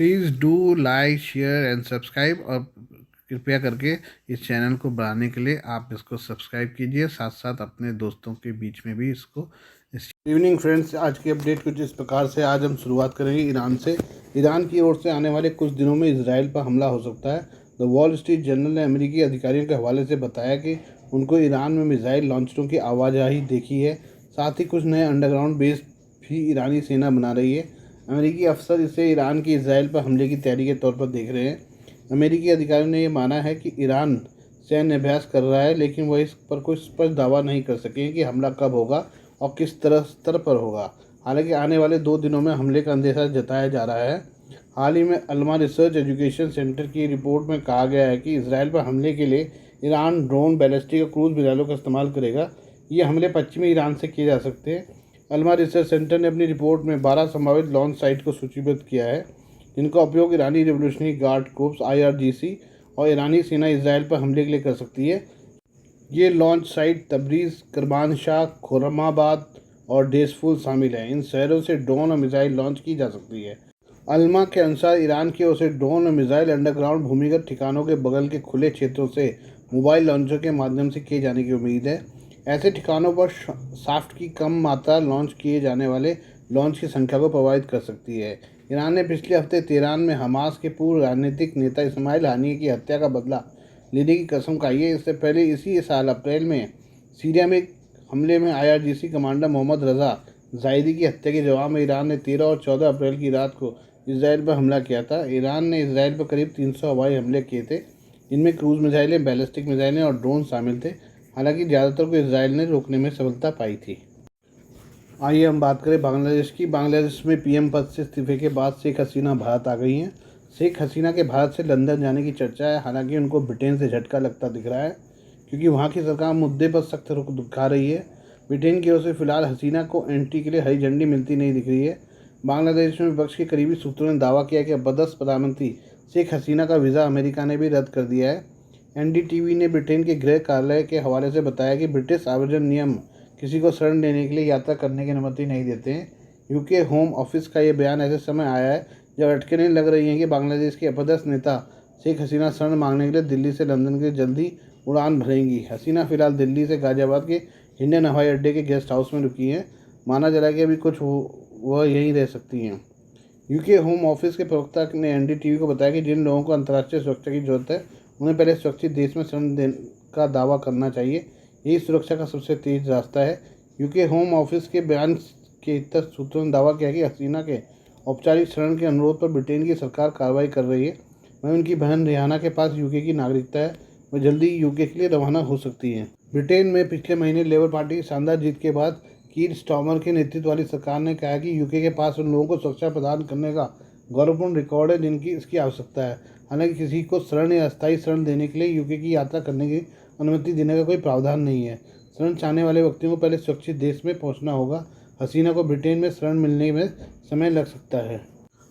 Please do like share and subscribe, और कृपया करके इस चैनल को बढ़ाने के लिए आप इसको सब्सक्राइब कीजिए, साथ साथ अपने दोस्तों के बीच में भी इसको। इवनिंग फ्रेंड्स, आज की अपडेट कुछ इस प्रकार से। आज हम शुरुआत करेंगे ईरान से। ईरान की ओर से आने वाले कुछ दिनों में इसराइल पर हमला हो सकता है। द वॉल स्ट्रीट जर्नल ने अमेरिकी अधिकारियों के हवाले से बताया कि उनको ईरान में मिसाइल लॉन्चरों की आवाजाही देखी है। साथ ही कुछ नए अंडरग्राउंड बेस भी ईरानी सेना बना रही है। अमेरिकी अफसर इसे ईरान की इसराइल पर हमले की तैयारी के तौर पर देख रहे हैं। अमेरिकी अधिकारियों ने यह माना है कि ईरान सैन्य अभ्यास कर रहा है, लेकिन वह इस पर कोई स्पष्ट दावा नहीं कर सके कि हमला कब होगा और किस तरह स्तर पर होगा। हालांकि आने वाले 2 दिनों में हमले का अंदेशा जताया जा रहा है। हाल ही में अल्मा रिसर्च एजुकेशन सेंटर की रिपोर्ट में कहा गया है कि इसराइल पर हमले के लिए ईरान ड्रोन, बैलिस्टिक और क्रूज मिसाइलों का इस्तेमाल करेगा। ये हमले पश्चिमी ईरान से किए जा सकते हैं। अल्मा रिसर्च सेंटर ने अपनी रिपोर्ट में 12 संभावित लॉन्च साइट को सूचीबद्ध किया है, जिनका उपयोग ईरानी रिवोल्यूशनरी गार्ड कोर्प्स IRGC और ईरानी सेना इसराइल पर हमले के लिए कर सकती है। ये launch site Tabriz, Kermanshah, Khorramabad और डेसफुल शामिल हैं। इन शहरों से ड्रोन और मिसाइल लॉन्च की जा सकती है। अल्मा के अनुसार ईरान की ओर से ड्रोन और मिसाइल अंडरग्राउंड भूमिगत ठिकानों के बगल के खुले क्षेत्रों से मोबाइल लॉन्चर के माध्यम से किए जाने की उम्मीद है। ऐसे ठिकानों पर शाफ्ट की कम मात्रा लॉन्च किए जाने वाले लॉन्च की संख्या को प्रभावित कर सकती है। ईरान ने पिछले हफ्ते तेहरान में हमास के पूर्व राजनीतिक नेता इस्माइल हानिये की हत्या का बदला लेने की कसम खाई है। इससे पहले इसी साल अप्रैल में सीरिया में हमले में IRGC कमांडर मोहम्मद रज़ा ज़ाहिदी की हत्या के जवाब में ईरान ने 13 और 14 अप्रैल की रात को इसराइल पर हमला किया था। ईरान ने इसराइल पर करीब 300 हवाई हमले किए थे, जिनमें क्रूज मिसाइलें, बैलिस्टिक मिसाइलें और ड्रोन शामिल थे। हालांकि ज़्यादातर को इसराइल ने रोकने में सफलता पाई थी। आइए हम बात करें बांग्लादेश की। बांग्लादेश में PM पद से इस्तीफे के बाद शेख हसीना भारत आ गई हैं। शेख हसीना के भारत से लंदन जाने की चर्चा है। हालांकि उनको ब्रिटेन से झटका लगता दिख रहा है, क्योंकि वहां की सरकार मुद्दे पर सख्त रुख दिखा रही है। ब्रिटेन की ओर से फिलहाल हसीना को एंट्री के लिए हरी झंडी मिलती नहीं दिख रही है। बांग्लादेश में विपक्ष के करीबी सूत्रों ने दावा किया कि बदस प्रधानमंत्री शेख हसीना का वीज़ा अमेरिका ने भी रद्द कर दिया है। NDTV ने ब्रिटेन के गृह कार्यालय के हवाले से बताया कि ब्रिटिश आव्रजन नियम किसी को शरण देने के लिए यात्रा करने की अनुमति नहीं देते हैं। UK होम ऑफिस का यह बयान ऐसे समय आया है जब अटकलें लग रही हैं कि बांग्लादेश के अपदस्थ नेता शेख हसीना शरण मांगने के लिए दिल्ली से लंदन के जल्दी उड़ान भरेंगी। हसीना फिलहाल दिल्ली से गाजियाबाद के हिंडन हवाई अड्डे के गेस्ट हाउस में रुकी हैं। माना जा रहा है कि अभी कुछ वह यहीं रह सकती हैं। UK होम ऑफिस के प्रवक्ता ने NDTV को बताया कि जिन लोगों को अंतर्राष्ट्रीय सुरक्षा की जरूरत है, उन्हें पहले सुरक्षित देश में शरण देने का दावा करना चाहिए। यही सुरक्षा का सबसे तेज रास्ता है। UK होम ऑफिस के बयान के इतर सूत्रों ने दावा किया कि हसीना के औपचारिक शरण के अनुरोध पर ब्रिटेन की सरकार कार्रवाई कर रही है। वहीं उनकी बहन रिहाना के पास UK की नागरिकता है, वह जल्दी UK के लिए रवाना हो सकती हैं। ब्रिटेन में पिछले महीने लेबर पार्टी की शानदार जीत के बाद कीर स्टार्मर के नेतृत्व वाली सरकार ने कहा कि UK के पास उन लोगों को सुरक्षा प्रदान करने का गौरवपूर्ण रिकॉर्ड है जिनकी इसकी आवश्यकता है। हालांकि किसी को शरण या अस्थायी शरण देने के लिए UK की यात्रा करने की अनुमति देने का कोई प्रावधान नहीं है। शरण चाहने वाले व्यक्तियों को पहले सुरक्षित देश में पहुंचना होगा। हसीना को ब्रिटेन में शरण मिलने में समय लग सकता है।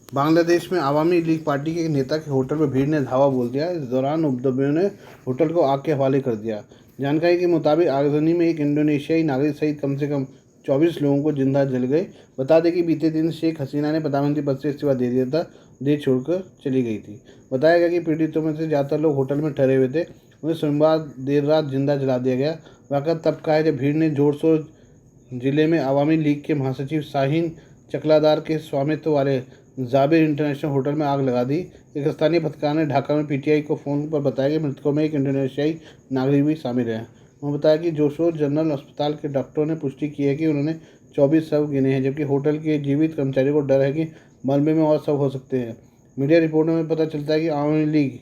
बांग्लादेश में आवामी लीग पार्टी के नेता के होटल में भीड़ ने धावा बोल दिया। इस दौरान उपद्रवियों ने होटल को आग के हवाले कर दिया। जानकारी के मुताबिक आगजनी में एक इंडोनेशियाई नागरिक सहित कम से कम 24 लोगों को जिंदा जल गए। बता दें कि बीते दिन शेख हसीना ने प्रधानमंत्री पद से इस्तीफा दे दिया था, देश छोड़कर चली गई थी। बताया गया कि पीड़ितों में से ज़्यादातर लोग होटल में ठहरे हुए थे। उन्हें सोमवार देर रात जिंदा जला दिया गया। वाक़या तब का है जब भीड़ ने जोरशोर जिले में आवामी लीग के महासचिव शाहीन चकलादार के स्वामित्व वाले जाबिर इंटरनेशनल होटल में आग लगा दी। एक स्थानीय पत्रकार ने ढाका में PTI को फ़ोन पर बताया कि मृतकों में एक इंडोनेशियाई नागरिक भी शामिल है। उन्होंने बताया कि जोशोर जनरल अस्पताल के डॉक्टरों ने पुष्टि की है कि उन्होंने 24 शव गिने हैं, जबकि होटल के जीवित कर्मचारियों को डर है कि मलबे में और शव हो सकते हैं। मीडिया रिपोर्टों में पता चलता है कि आवामी लीग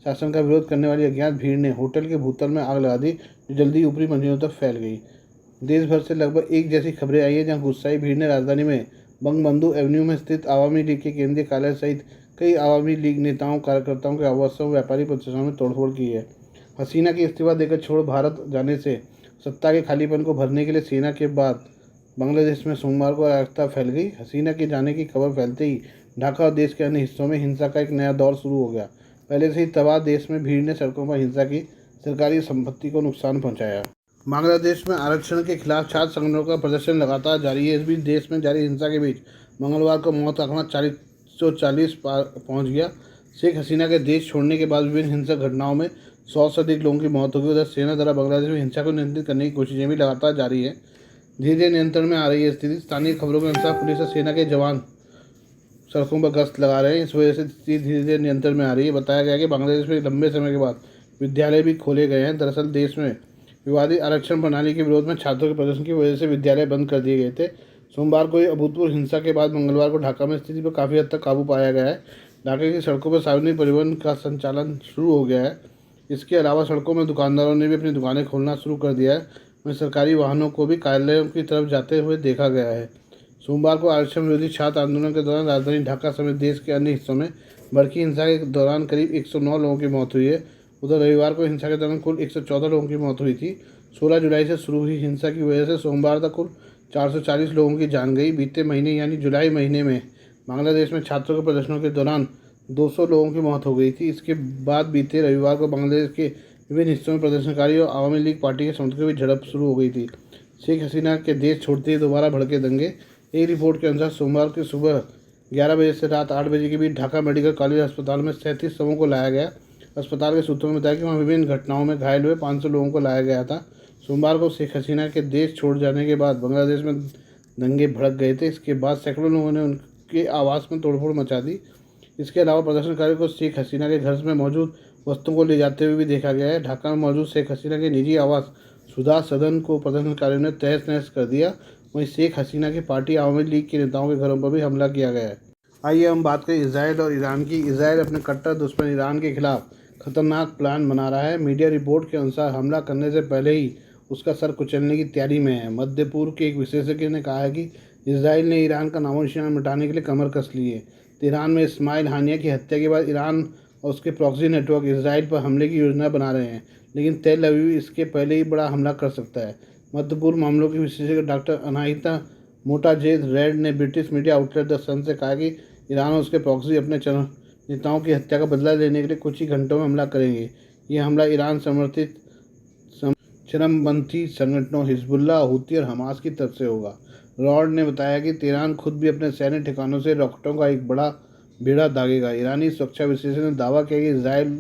शासन का विरोध करने वाली अज्ञात भीड़ ने होटल के भूतल में आग लगा दी, जो जल्दी ऊपरी मंजिलों तक फैल गई। देश भर से लगभग एक जैसी खबरें आई हैं, जहां गुस्साई भीड़ ने राजधानी में बंगबंधु एवेन्यू में स्थित आवामी लीग के केंद्रीय कार्यालय सहित कई आवामी लीग नेताओं, कार्यकर्ताओं के आवासों, व्यापारी प्रतिष्ठानों में तोड़फोड़ की है। हसीना की इस्तीफा देकर छोड़ भारत जाने से सत्ता के खालीपन को भरने के लिए सेना के बाद बांग्लादेश में सोमवार को अराजकता फैल गई। हसीना के जाने की खबर फैलते ही ढाका और देश के अन्य हिस्सों में हिंसा का एक नया दौर शुरू हो गया। पहले से ही तबाह देश में भीड़ ने सड़कों पर हिंसा की, सरकारी संपत्ति को नुकसान पहुंचाया। बांग्लादेश में आरक्षण के खिलाफ छात्र संगठनों का प्रदर्शन लगातार जारी है। इस बीच देश में जारी हिंसा के बीच मंगलवार को मौत का आंकड़ा 140 पार पहुँच गया। शेख हसीना के देश छोड़ने के बाद विभिन्न हिंसक घटनाओं में 100 से अधिक लोगों की मौत हो गई। उधर सेना द्वारा बांग्लादेश में हिंसा को नियंत्रित करने की कोशिशें भी लगातार जारी है। धीरे धीरे नियंत्रण में आ रही है स्थिति। स्थानीय खबरों के अनुसार पुलिस और सेना के जवान सड़कों पर गश्त लगा रहे हैं। इस वजह से स्थिति धीरे धीरे नियंत्रण में आ रही है। बताया गया कि बांग्लादेश में लंबे समय के बाद विद्यालय भी खोले गए हैं। दरअसल देश में विवादित आरक्षण प्रणाली के विरोध में छात्रों के प्रदर्शन की वजह से विद्यालय बंद कर दिए गए थे। सोमवार को अभूतपूर्व हिंसा के बाद मंगलवार को ढाका में स्थिति पर काफ़ी हद तक काबू पाया गया है। ढाका की सड़कों पर सार्वजनिक परिवहन का संचालन शुरू हो गया है। इसके अलावा सड़कों में दुकानदारों ने भी अपनी दुकानें खोलना शुरू कर दिया है। वहीं सरकारी वाहनों को भी कार्यालयों की तरफ जाते हुए देखा गया है। सोमवार को आरक्षण विरोधी छात्र आंदोलन के दौरान राजधानी ढाका समेत देश के अन्य हिस्सों में भड़की हिंसा के दौरान करीब 109 लोगों की मौत हुई है। उधर रविवार को हिंसा के दौरान कुल 114 लोगों की मौत हुई थी। 16 जुलाई से शुरू हुई हिंसा की वजह से सोमवार तक कुल 440 लोगों की जान गई। बीते महीने यानी जुलाई महीने में बांग्लादेश में छात्रों के प्रदर्शनों के दौरान 200 लोगों की मौत हो गई थी। इसके बाद बीते रविवार को बांग्लादेश के विभिन्न हिस्सों में प्रदर्शनकारी और आवामी लीग पार्टी के समर्थकों की झड़प शुरू हो गई थी। शेख हसीना के देश छोड़ते ही दोबारा भड़के दंगे। एक रिपोर्ट के अनुसार सोमवार की सुबह 11 बजे से रात 8 बजे के बीच ढाका मेडिकल कॉलेज अस्पताल में 37 शवों को लाया गया। अस्पताल के सूत्रों ने बताया कि वहाँ विभिन्न घटनाओं में घायल हुए 500 लोगों को लाया गया था। सोमवार को शेख हसीना के देश छोड़ जाने के बाद बांग्लादेश में दंगे भड़क गए थे। इसके बाद सैकड़ों लोगों ने उनके आवास में तोड़फोड़ मचा दी। इसके अलावा प्रदर्शनकारियों को शेख हसीना के घर में मौजूद वस्तुओं को ले जाते हुए भी देखा गया है। ढाका में मौजूद शेख हसीना के निजी आवास सुधा सदन को प्रदर्शनकारियों ने तहस नहस कर दिया। वहीं शेख हसीना की पार्टी आवामी लीग के नेताओं के घरों पर भी हमला किया गया है। आइए हम बात करें इसराइल और ईरान की। इसराइल अपने कट्टर दुश्मन ईरान के खिलाफ खतरनाक प्लान बना रहा है। मीडिया रिपोर्ट के अनुसार हमला करने से पहले ही उसका सर कुचलने की तैयारी में है। मध्य पूर्व के एक विशेषज्ञ ने कहा है कि इसराइल ने ईरान का नामो निशान मिटाने के लिए कमर कस ली है। तेहरान में इस्माइल हानिया की हत्या के बाद ईरान और उसके प्रॉक्सी नेटवर्क इसराइल पर हमले की योजना बना रहे हैं, लेकिन तेल अवीव इसके पहले ही बड़ा हमला कर सकता है। मध्य पूर्व मामलों की विशेषज्ञ डॉक्टर अनाहिता मोटाजेद रेड ने ब्रिटिश मीडिया आउटलेट द सन से कहा कि ईरान और उसके प्रॉक्सी अपने नेताओं की हत्या का बदला लेने के लिए कुछ ही घंटों में हमला करेंगे। यह हमला ईरान समर्थित चरमपंथी संगठनों हिजबुल्लाह, हूती और हमास की तरफ से होगा। रॉड ने बताया कि तेहरान खुद भी अपने सैन्य ठिकानों से रॉकेटों का एक बड़ा बेड़ा दागेगा। ईरानी सुरक्षा विशेषज्ञ ने दावा किया कि इसराइल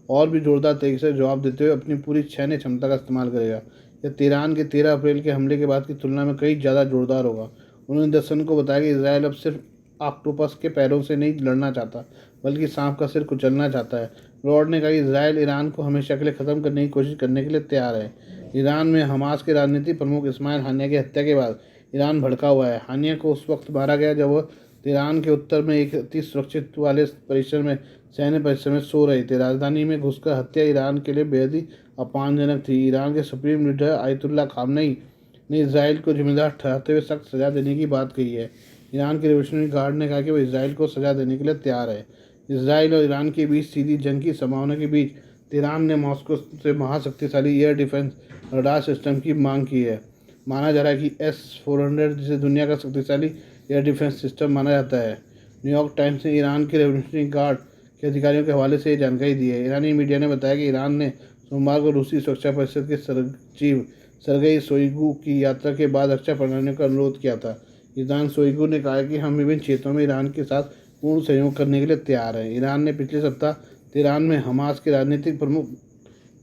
और भी जोरदार तरीके से जवाब देते हुए अपनी पूरी सैन्य क्षमता का इस्तेमाल करेगा। यह तेहरान के 13 अप्रैल के हमले के बाद की तुलना में कई ज़्यादा जोरदार होगा। उन्होंने द सन को बताया कि इसराइल अब सिर्फ ऑक्टोपस के पैरों से नहीं लड़ना चाहता, बल्कि सांप का सिर कुचलना चाहता है। रॉड ने कहा कि इसराइल ईरान को हमेशा के लिए ख़त्म करने की कोशिश करने के लिए तैयार है। ईरान में हमास के राजनीतिक प्रमुख इस्माइल हानिया की हत्या के बाद ईरान भड़का हुआ है। हानिया को उस वक्त मारा गया जब वह तेहरान के उत्तर में एक अति सुरक्षित वाले परिसर में सैन्य परिसर में सो रहे थे। राजधानी में घुसकर हत्या ईरान के लिए बेहद ही अपमानजनक थी। ईरान के सुप्रीम लीडर आयतुल्ला खामनेई ने इसराइल को जिम्मेदार ठहराते हुए सख्त सज़ा देने की बात कही है। ईरान के रिवोल्यूशनरी गार्ड ने कहा कि वह इसराइल को सज़ा देने के लिए तैयार है। इसराइल और ईरान के बीच सीधी जंग की संभावना के बीच तेहरान ने मॉस्को से महाशक्तिशाली एयर डिफेंस रडार सिस्टम की मांग की है। माना जा रहा है कि S-400 जिसे दुनिया का शक्तिशाली एयर डिफेंस सिस्टम माना जाता है। न्यूयॉर्क टाइम्स ने ईरान के रेवोल्यूशनरी गार्ड के अधिकारियों के हवाले से ये जानकारी दी है। ईरानी मीडिया ने बताया कि ईरान ने सोमवार को रूसी सुरक्षा परिषद के सचिव सरगेई शोइगु की यात्रा के बाद रक्षा प्रणालियों का अनुरोध किया था। ईरान शोइगु ने कहा कि हम विभिन्न क्षेत्रों में ईरान के साथ पूर्ण सहयोग करने के लिए तैयार हैं। ईरान ने पिछले सप्ताह तेहरान में हमास के राजनीतिक प्रमुख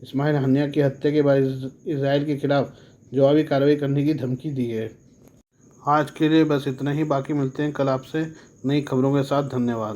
इस्माइल हानिया की हत्या के बाद इसराइल के खिलाफ जवाबी कार्रवाई करने की धमकी दी है। आज के लिए बस इतना ही। बाकी मिलते हैं कल आपसे नई खबरों के साथ। धन्यवाद।